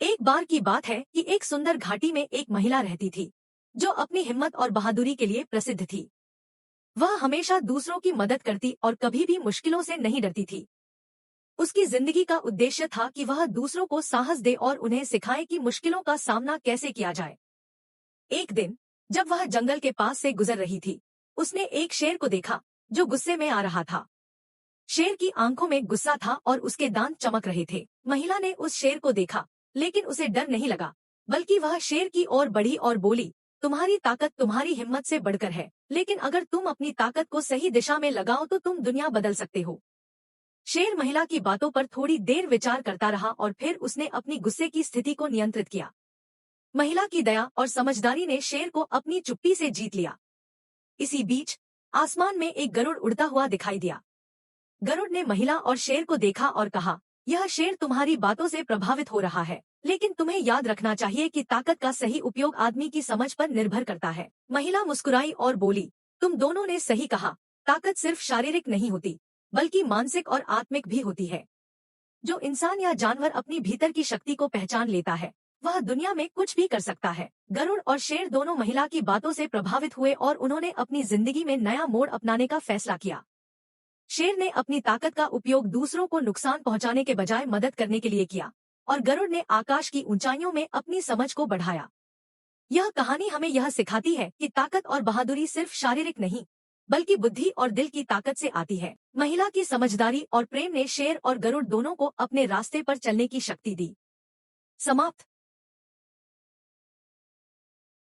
एक बार की बात है कि एक सुंदर घाटी में एक महिला रहती थी जो अपनी हिम्मत और बहादुरी के लिए प्रसिद्ध थी। वह हमेशा दूसरों की मदद करती और कभी भी मुश्किलों से नहीं डरती थी। उसकी जिंदगी का उद्देश्य था कि वह दूसरों को साहस दे और उन्हें सिखाए कि मुश्किलों का सामना कैसे किया जाए। एक दिन जब वह जंगल के पास से गुजर रही थी, उसने एक शेर को देखा जो गुस्से में आ रहा था। शेर की आंखों में गुस्सा था और उसके दांत चमक रहे थे। महिला ने उस शेर को देखा, लेकिन उसे डर नहीं लगा, बल्कि वह शेर की ओर बढ़ी और बोली, तुम्हारी ताकत तुम्हारी हिम्मत से बढ़कर है, लेकिन अगर तुम अपनी ताकत को सही दिशा में लगाओ तो तुम दुनिया बदल सकते हो। शेर महिला की बातों पर थोड़ी देर विचार करता रहा और फिर उसने अपनी गुस्से की स्थिति को नियंत्रित किया। महिला की दया और समझदारी ने शेर को अपनी चुप्पी से जीत लिया। इसी बीच आसमान में एक गरुड़ उड़ता हुआ दिखाई दिया। गरुड़ ने महिला और शेर को देखा और कहा, यह शेर तुम्हारी बातों से प्रभावित हो रहा है, लेकिन तुम्हें याद रखना चाहिए कि ताकत का सही उपयोग आदमी की समझ पर निर्भर करता है। महिला मुस्कुराई और बोली, तुम दोनों ने सही कहा, ताकत सिर्फ शारीरिक नहीं होती, बल्कि मानसिक और आत्मिक भी होती है। जो इंसान या जानवर अपनी भीतर की शक्ति को पहचान लेता है, वह दुनिया में कुछ भी कर सकता है। गरुड़ और शेर दोनों महिला की बातों से प्रभावित हुए और उन्होंने अपनी जिंदगी में नया मोड़ अपनाने का फैसला किया। शेर ने अपनी ताकत का उपयोग दूसरों को नुकसान पहुंचाने के बजाय मदद करने के लिए किया, और गरुड़ ने आकाश की ऊंचाइयों में अपनी समझ को बढ़ाया। यह कहानी हमें यह सिखाती है कि ताकत और बहादुरी सिर्फ शारीरिक नहीं, बल्कि बुद्धि और दिल की ताकत से आती है। महिला की समझदारी और प्रेम ने शेर और गरुड़ दोनों को अपने रास्ते पर चलने की शक्ति दी। समाप्त।